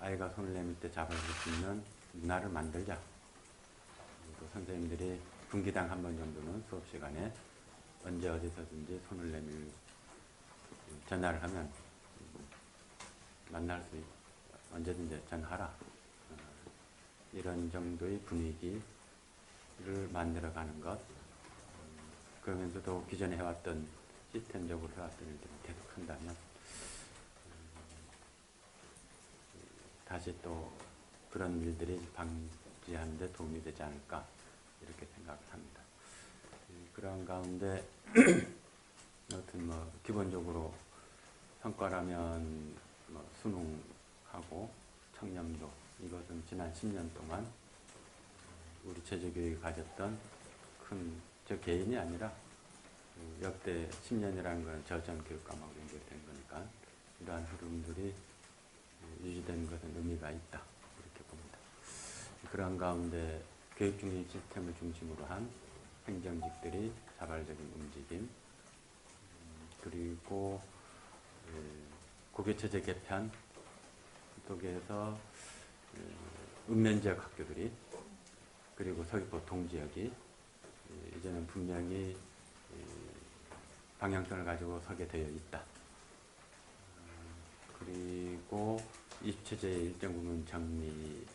아이가 손을 내밀 때 잡아줄 수 있는 문화를 만들자. 그리고 선생님들이 분기당 한 번 정도는 수업 시간에 언제 어디서든지 손을 내밀 전화를 하면 만날 수 언제든지 전화하라. 이런 정도의 분위기를 만들어가는 것. 그러면서도 기존에 해왔던 시스템적으로 해왔던 일들을 계속한다면 다시 또 그런 일들이 방지하는 데 도움이 되지 않을까 이렇게 생각을 합니다. 그런 가운데 여튼 뭐 기본적으로 성과라면 뭐 수능하고 청렴도, 이것은 지난 10년 동안 우리 체제교육이 가졌던 저 개인이 아니라 역대 10년이라는 건 저전 교육과목 연결된 거니까 이러한 흐름들이 유지되는 것은 의미가 있다 이렇게 봅니다. 그런 가운데 교육 중심 시스템을 중심으로 한 행정직들이 자발적인 움직임, 그리고 고교체제 개편 속에서 읍면지역 학교들이, 그리고 서귀포 동지역이 이제는 분명히 방향성을 가지고 서게 되어 있다. 그리고 입체제의 일정 부분 정리,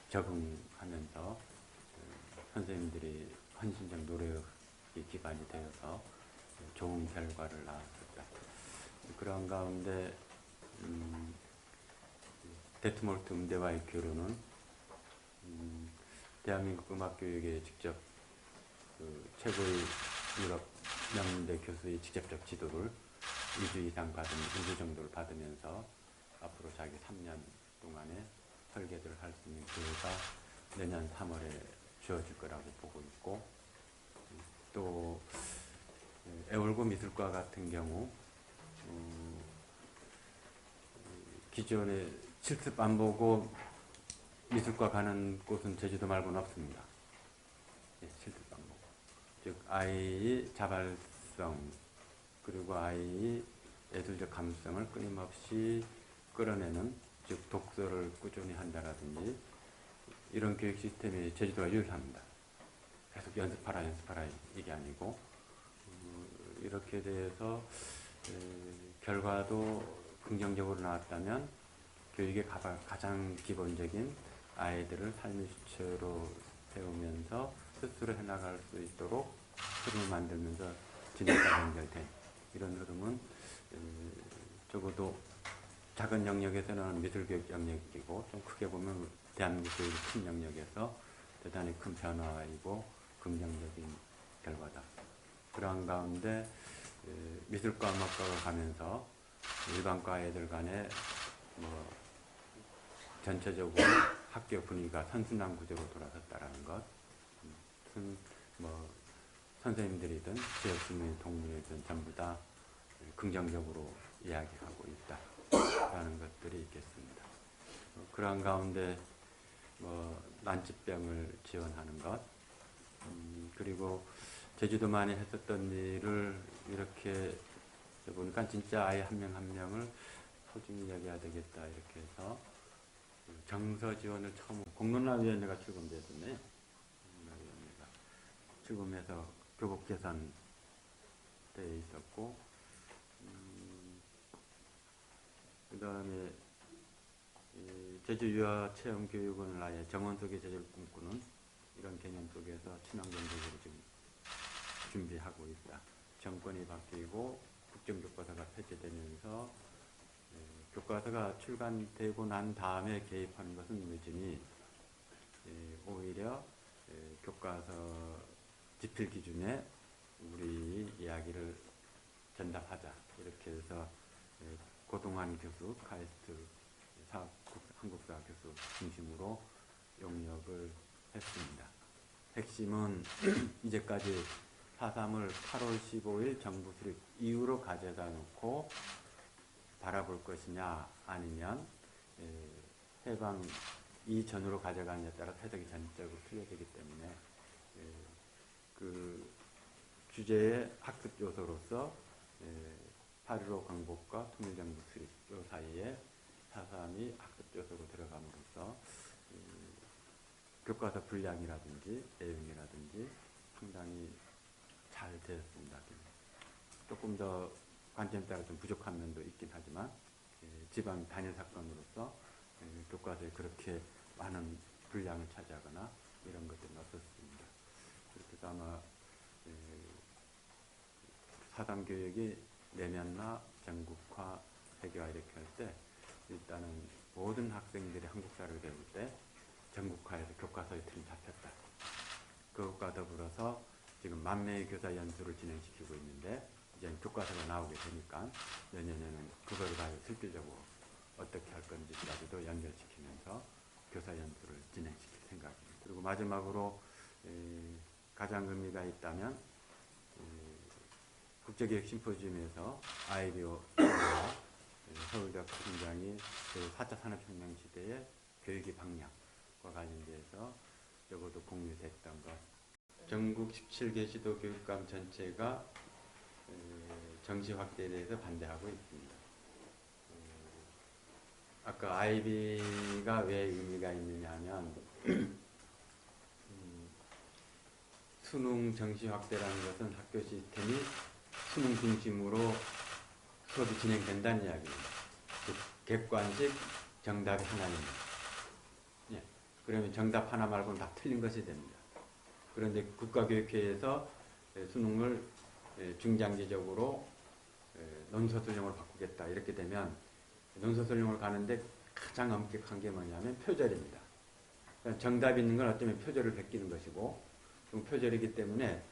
적응하면서 선생님들이 헌신적 노력이 기반이 되어서 좋은 결과를 낳았었다. 그런 가운데 데트몰트 음대와의 교류는 대한민국 음악교육에 직접 최고의 유럽 명문대 교수의 직접적 지도를 2주 이상 2주 정도를 받으면서 앞으로 자기 3년 동안에 설계를 할 수 있는 기회가 내년 3월에 주어질 거라고 보고 있고, 또 애월고 미술과 같은 경우 기존에 실습 안 보고 미술과 가는 곳은 제주도 말고는 없습니다. 실습 안 보고. 즉 아이의 자발성, 그리고 아이의 예술적 감수성을 끊임없이 끌어내는, 즉 독서를 꾸준히 한다라든지 이런 교육 시스템이 제주도가 유일합니다. 계속 연습하라 이게 아니고 이렇게 돼서 결과도 긍정적으로 나왔다면 교육의 가장 기본적인 아이들을 삶의 주체로 세우면서 스스로 해나갈 수 있도록 흐름을 만들면서 진행과 연결된 이런 흐름은 적어도 작은 영역에서는 미술교육 영역이고, 좀 크게 보면 대한민국 교육의 큰 영역에서 대단히 큰 변화이고 긍정적인 결과다. 그러한 가운데 미술과 음악과가 가면서 일반과 애들 간에 전체적으로 학교 분위기가 선순환 구조로 돌아섰다라는 것, 선생님들이든 지역 주민, 동물이든 전부 다 긍정적으로 이야기하고 있다라는 것들이 있겠습니다. 그러한 가운데 난치병을 지원하는 것, 그리고 제주도만이 했었던 일을 이렇게 보니까 진짜 아이 한 명 한 명을 소중히 여겨야 되겠다 이렇게 해서 정서 지원을 처음 공론화위원회가 출범됐었네. 공론화위원회가 출범해서 교복 개선대에 있었고, 그 다음에 제주 유아 체험 교육은 아예 정원 속의 제주를 꿈꾸는 이런 개념 속에서 친환경적으로 지금 준비하고 있다. 정권이 바뀌고 국정교과서가 폐지되면서 교과서가 출간되고 난 다음에 개입하는 것은 늦으니 오히려 교과서 지필 기준에 우리 이야기를 전달하자 이렇게 해서 고동환 교수, 카이스트 한국사 교수 중심으로 용역을 했습니다. 핵심은 이제까지 4.3을 8월 15일 정부 수립 이후로 가져다 놓고 바라볼 것이냐 아니면 해방 이전으로 가져가느냐에 따라 해석이 전적으로 틀려지기 때문에 그 주제의 학습 요소로서 8.15 광복과 통일정부 수립 이 사이에 4.3이 학습 요소로 들어가 교과서 분량이라든지 내용이라든지 상당히 잘 되었습니다. 조금 더 관점에 따라 좀 부족한 면도 있긴 하지만 지방 단일 사건으로서 교과서에 그렇게 많은 분량을 차지하거나 이런 것들은 없었습니다. 그래서 아마 사담교육이 내면화, 전국화, 세계화 이렇게 할 때 일단은 모든 학생들이 한국사를 배울 때 전국화해서 교과서의 틀이 잡혔다. 그것과 더불어서 지금 만명의 교사 연수를 진행시키고 있는데 이제 교과서가 나오게 되니까 내년에는 그걸 가지고 실질적으로 어떻게 할 건지까지도 연결시키면서 교사 연수를 진행시킬 생각입니다. 그리고 마지막으로 가장 의미가 있다면 국제교육 심포지움에서 아이비오 서울대학 총장이 4차 산업혁명 시대의 교육의 방향과 관련돼서 적어도 공유됐던 것. 전국 17개 시도 교육감 전체가 정시 확대에 대해서 반대하고 있습니다. 아까 아이비가 왜 의미가 있느냐 하면 수능 정시 확대라는 것은 학교 시스템이 수능 중심으로 수업이 진행된다는 이야기입니다. 객관식 정답이 하나입니다. 예. 그러면 정답 하나 말고는 다 틀린 것이 됩니다. 그런데 국가교육회에서 수능을 중장기적으로 논서술형으로 바꾸겠다 이렇게 되면 논서술형으로 가는데 가장 엄격한 게 뭐냐면 표절입니다. 그러니까 정답이 있는 건 어쩌면 표절을 베끼는 것이고 표절이기 때문에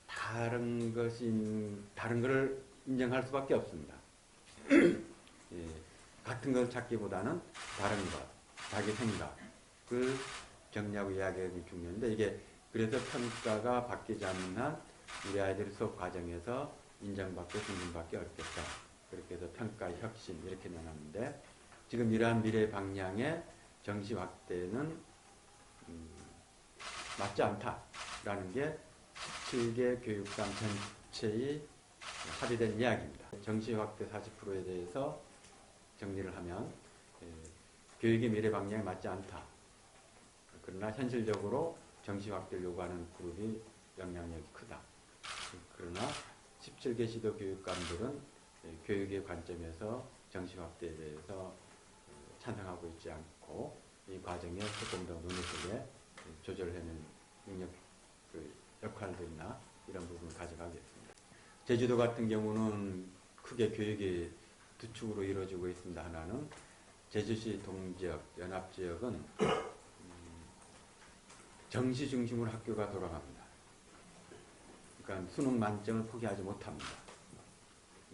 다른 것을 인정할 수밖에 없습니다. 예, 같은 걸 찾기보다는 다른 것, 자기 생각을 정리하고 이야기하기 중요한데 이게 그래서 평가가 바뀌지 않는 한 우리 아이들이 수업 과정에서 인정받고 존중받기 어렵겠다. 그렇게 해서 평가의 혁신 이렇게 나눴는데 지금 이러한 미래 방향의 정시 확대는 맞지 않다라는 게 17개 교육감 전체의 합의된 이야기입니다. 정시 확대 40%에 대해서 정리를 하면 교육의 미래 방향에 맞지 않다. 그러나 현실적으로 정시 확대를 요구하는 그룹이 영향력이 크다. 그러나 17개 시도 교육감들은 교육의 관점에서 정시 확대에 대해서 찬성하고 있지 않고 이 과정에 조금 더 눈에 띄게 조절하는 능력, 역할들이나 이런 부분을 가져가겠습니다. 제주도 같은 경우는 크게 교육이 두 축으로 이루어지고 있습니다. 하나는 제주시 동지역, 연합지역은 정시 중심으로 학교가 돌아갑니다. 그러니까 수능 만점을 포기하지 못합니다.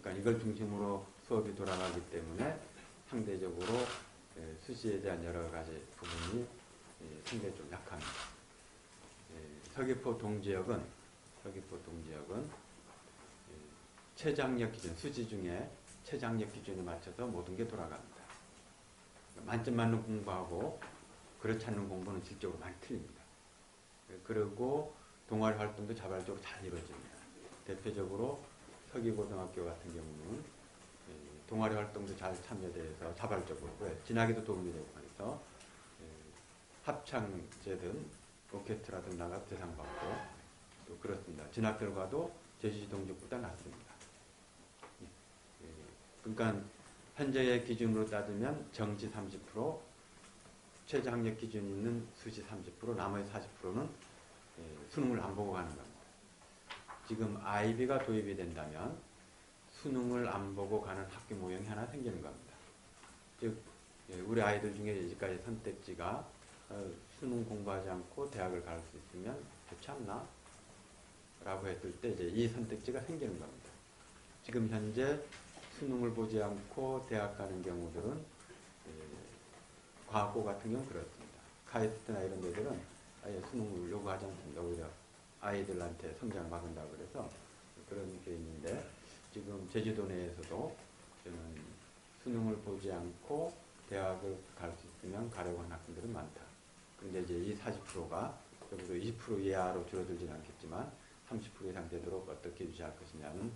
그러니까 이걸 중심으로 수업이 돌아가기 때문에 상대적으로 수시에 대한 여러 가지 부분이 상당히 좀 약합니다. 서귀포 동지역은 최장력 기준, 수지 중에 최장력 기준에 맞춰서 모든 게 돌아갑니다. 만점 맞는 공부하고 그렇지 않는 공부는 질적으로 많이 틀립니다. 그리고 동아리 활동도 자발적으로 잘 이루어집니다. 대표적으로 서귀고등학교 같은 경우는 동아리 활동도 잘 참여돼서 자발적으로 진학에도 도움이 되고 해서 합창제든 오케스트라든 나가 대상받고 또 그렇습니다. 진학 결과도 제주시 동지역보다 낫습니다. 그러니까 현재의 기준으로 따지면 정시 30%, 최저학력 기준이 있는 수시 30%, 나머지 40%는 수능을 안 보고 가는 겁니다. 지금 아이비가 도입이 된다면 수능을 안 보고 가는 학교 모형이 하나 생기는 겁니다. 즉 우리 아이들 중에 이제까지 선택지가 수능 공부하지 않고 대학을 갈 수 있으면 좋지 않나? 라고 했을 때 이제 이 선택지가 생기는 겁니다. 지금 현재 수능을 보지 않고 대학 가는 경우들은 과학고 같은 경우는 그렇습니다. 카이스트나 이런 데들은 아예 수능을 요구하지 않습니다. 오히려 아이들한테 성장을 막은다고 그래서 그런 게 있는데 지금 제주도 내에서도 저는 수능을 보지 않고 대학을 갈 수 있으면 가려고 하는 학생들은 많다. 그런데 이제 이 40%가 적어도 20% 이하로 줄어들지는 않겠지만 30% 이상 되도록 어떻게 유지할 것이냐는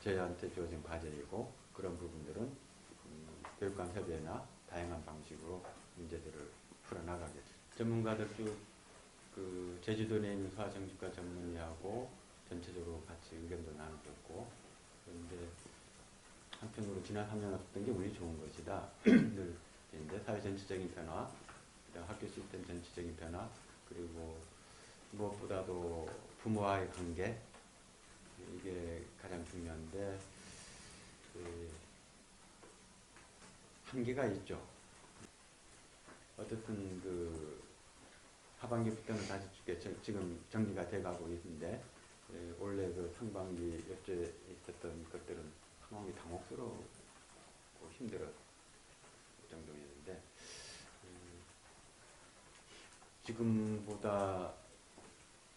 저희한테 주어진 과제이고 그런 부분들은 교육감 협의회나 다양한 방식으로 문제들을 풀어나가겠습니다. 전문가들 쭉 제주도 내 있는 소아정신과 전문의하고 전체적으로 같이 의견도 나눴었고, 그런데 한편으로 지난 3년 없었던 게 운이 좋은 것이다. 늘 이제 사회 전체적인 변화, 학교 시스템 전체적인 변화, 그리고 무엇보다도 부모와의 관계, 이게 가장 중요한데 한계가 있죠. 어쨌든 하반기부터는 다시 지금 정리가 돼가고 있는데 원래 상반기 옆쪽에 있었던 것들은 상황이 당혹스러워 힘들었을 정도였는데 지금보다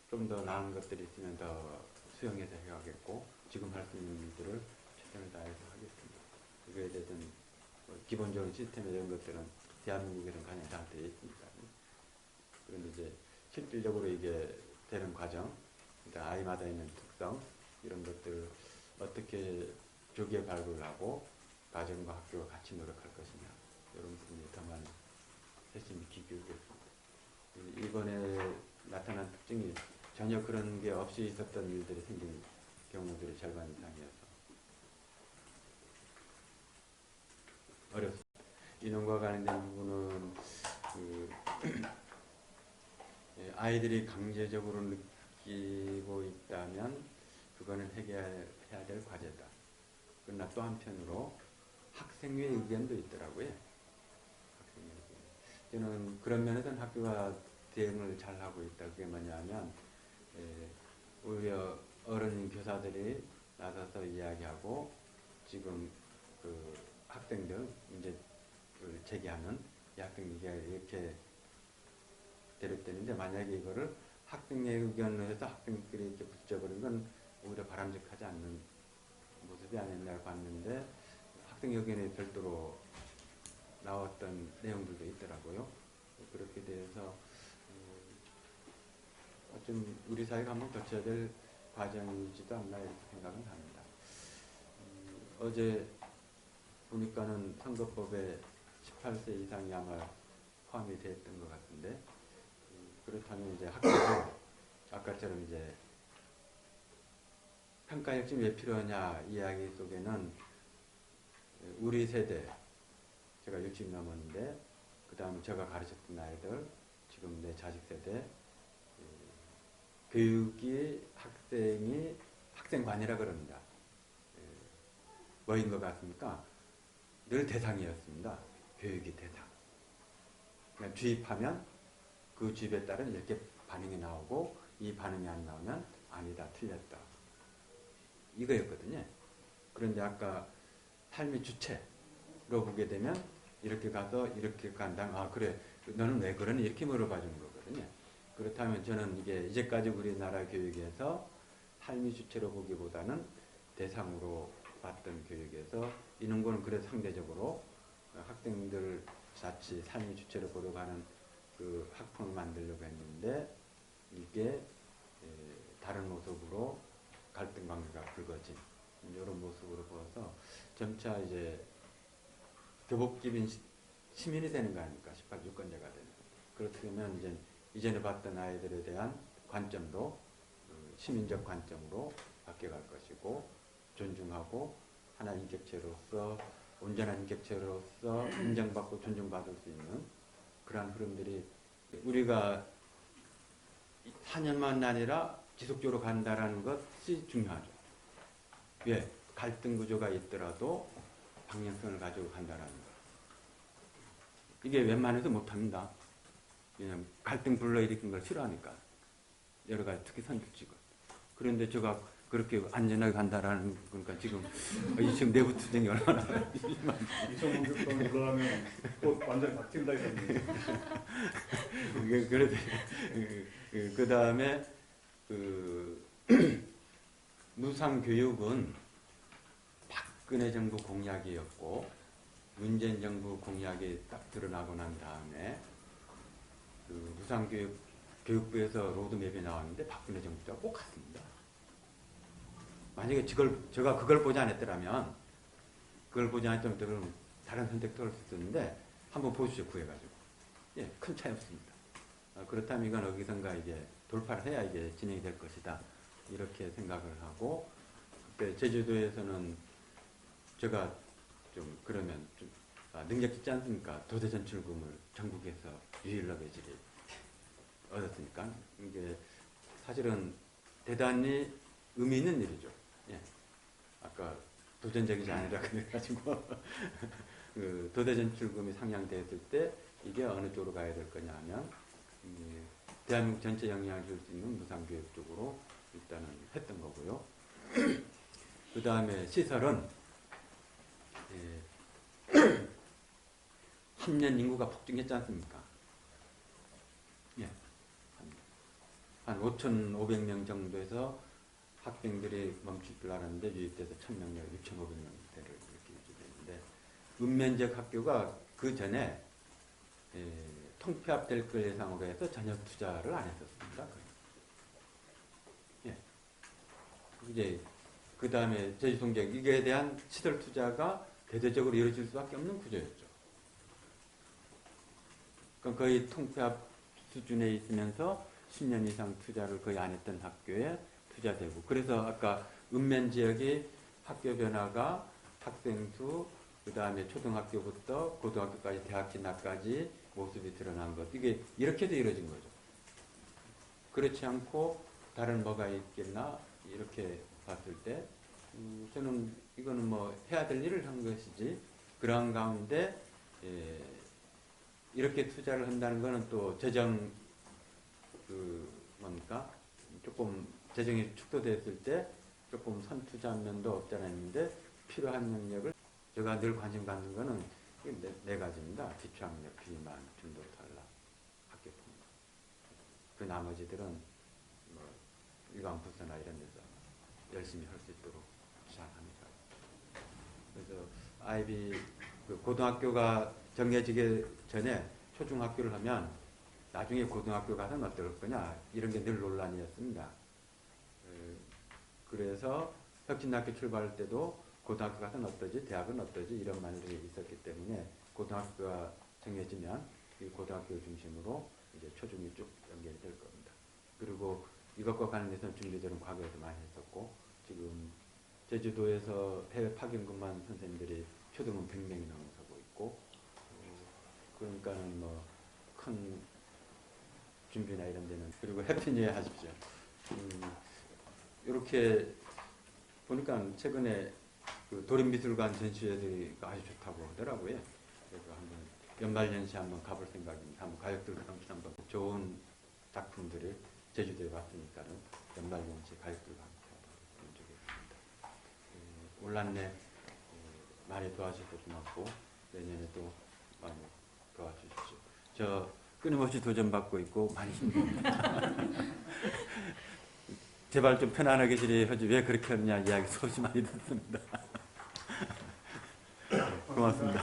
좀 더 나은 것들이 있으면 더 수용해서 해야겠고, 지금 할 수 있는 일들을 최선을 다해서 하겠습니다. 그거에 대해서는 기본적인 시스템 이런 것들은 대한민국에서는 가장 잘 되어 있습니다. 그런데 이제 실질적으로 이게 되는 과정, 아이마다 있는 특성, 이런 것들 어떻게 조기에 발굴을 하고 가정과 학교가 같이 노력할 것이냐, 이런 부분에 더 많은 열심히 기울였습니다. 이번에 나타난 특징이 전혀 그런 게 없이 있었던 일들이 생긴 경우들이 절반 이상이어서 어렵습니다. 인원과 관련된 부분은 아이들이 강제적으로 느끼고 있다면 그거는 해결해야 될 과제다. 그러나 또 한편으로 학생의 의견도 있더라고요. 학생의 의견. 저는 그런 면에서는 학교가 대응을 잘하고 있다. 그게 뭐냐면 오히려 어른 교사들이 나서서 이야기하고 지금 학생들 문제를 제기하는 이 학생들이 이렇게 대립되는데, 만약에 이거를 학생의 의견을 해서 학생들이 이렇게 붙여버린 건 오히려 바람직하지 않는 모습이 아니었나 봤는데, 학생 의견이 별도로 나왔던 내용들도 있더라고요. 그렇게 돼서 좀 우리 사회가 한번 거쳐야 될 과정이지도 않나 이렇게 생각은 합니다. 어제 보니까는 선거법에 18세 이상이 아마 포함이 됐던 것 같은데, 그렇다면 이제 학교도 아까처럼 이제 평가혁신이 왜 필요하냐 이야기 속에는 우리 세대, 제가 60 넘었는데 그 다음에 제가 가르쳤던 아이들, 지금 내 자식 세대, 교육이 학생관이라 그럽니다. 뭐인 것 같습니까? 늘 대상이었습니다. 교육이 대상. 그러니까 주입하면 그 주입에 따른 이렇게 반응이 나오고, 이 반응이 안 나오면 아니다, 틀렸다, 이거였거든요. 그런데 아까 삶의 주체로 보게 되면 이렇게 가서 이렇게 간다. 아 그래, 너는 왜 그러니? 이렇게 물어봐 주는 거거든요. 그렇다면 저는 이게 이제까지 우리나라 교육에서 삶의 주체로 보기보다는 대상으로 봤던 교육에서 이런 거는 그래서 상대적으로 학생들 자칫 삶의 주체로 보려고 하는 그 학풍을 만들려고 했는데, 이게 다른 모습으로 갈등 관계가 불거진 이런 모습으로 보여서 점차 이제 교복집인 시민이 되는 거 아닙니까? 18 유권자가 되는. 그렇게 되면 이제 이전에 봤던 아이들에 대한 관점도 시민적 관점으로 바뀌어갈 것이고, 존중하고 하나의 인격체로서, 온전한 인격체로서 인정받고 존중받을 수 있는 그러한 흐름들이 우리가 4년만 아니라 지속적으로 간다라는 것이 중요하죠. 왜? 갈등 구조가 있더라도 방향성을 가지고 간다라는 것. 이게 웬만해서 못합니다. 왜냐하면 갈등 불러일으킨 걸 싫어하니까. 여러 가지 특히 선출직은. 그런데 제가 그렇게 안전하게 간다라는, 그러니까 지금 내부 투쟁이 얼마나 심한지. 이성훈 교수님 올라가면 또 완전히 바뀐다 이랬는데. 그래서 그 다음에 무상교육은 박근혜 정부 공약이었고, 문재인 정부 공약이 딱 드러나고 난 다음에 무상교육부에서 로드맵이 나왔는데 박근혜 정부가 꼭 갔습니다. 만약에 제가 그걸 보지 않았더라면, 그럼 다른 선택도 할 수 있었는데, 한번 보시죠, 구해가지고. 예, 큰 차이 없습니다. 그렇다면 이건 어디선가 이게 돌파를 해야 이게 진행이 될 것이다. 이렇게 생각을 하고, 그때 제주도에서는 제가 좀 그러면 좀 능력 있지 않습니까? 도대 전출금을 전국에서 유일하게 얻었으니까 이게 사실은 대단히 의미 있는 일이죠. 예. 아까 도전적이지 아니라 그래가지고 그 도대 전출금이 상향됐을 때 이게 어느 쪽으로 가야 될 거냐 하면 대한민국 전체 영향을 줄 수 있는 무상교육 쪽으로 일단은 했던 거고요. 그 다음에 시설은 학년 인구가 폭증했지 않습니까? 예. 한 5,500명 정도에서 학생들이 멈출 줄 알았는데 유입돼서 1,000명, 6,500명대를 이렇게 유지되는데 읍면적 학교가 그 전에 통폐합될 걸 예상으로 해서 전혀 투자를 안 했었습니다. 예. 이제 그 다음에 제주통경 이거에 대한 시설 투자가 대대적으로 이루어질 수밖에 없는 구조였죠. 그러니까 거의 통폐합 수준에 있으면서 10년 이상 투자를 거의 안 했던 학교에 투자되고, 그래서 아까 읍면 지역이 학교 변화가 학생 수, 그 다음에 초등학교부터 고등학교까지 대학 진학까지 모습이 드러난 것, 이게 이렇게도 이루어진 거죠. 그렇지 않고 다른 뭐가 있겠나 이렇게 봤을 때 저는 이거는 뭐 해야 될 일을 한 것이지, 그런 가운데 이렇게 투자를 한다는 것은 또 재정 뭡니까 조금 재정이 축소됐을 때 조금 선투자한 면도 없잖아 있는데 필요한 능력을, 제가 늘 관심 갖는 거는 네 가지입니다. 기초학력, 비만, 중도 탈락, 학교 통과. 그 나머지들은 뭐 일반 부서나 이런 데서 열심히 할 수 있도록 주장합니다. 그래서 아이비 고등학교가 정해지기 전에 초중학교를 하면 나중에 고등학교 가서는 어떨 거냐, 이런 게 늘 논란이었습니다. 그래서 혁신학교 출발할 때도 고등학교 가서는 어떠지, 대학은 어떠지, 이런 말들이 있었기 때문에 고등학교가 정해지면 이 고등학교를 중심으로 이제 초중이 쭉 연결이 될 겁니다. 그리고 이것과 관련해서는 준비들은 과거에도 많이 했었고, 지금 제주도에서 해외 파견근무한 선생님들이 초등은 100명이 넘어서고 있고, 그러니까는 뭐 큰 준비나 이런 데는, 그리고 해피니에 하십시오. 이렇게 보니까 최근에 그 도립미술관 전시회들이 아주 좋다고 하더라고요. 그래서 한번 연말연시 한번 가볼 생각입니다. 한번 가족들과 함께 한번 좋은 작품들이 제주도에 왔으니까는 연말연시 가족들과 함께 한번 적이 있습니다. 올한해 많이 도와주셔서 고맙고 내년에도 많이 도와주십시오. 저 끊임없이 도전받고 있고 많이 힘듭니다. 제발 좀 편안하게 지내야지 왜 그렇게 하느냐 이야기 수없이 많이 듣습니다. 고맙습니다.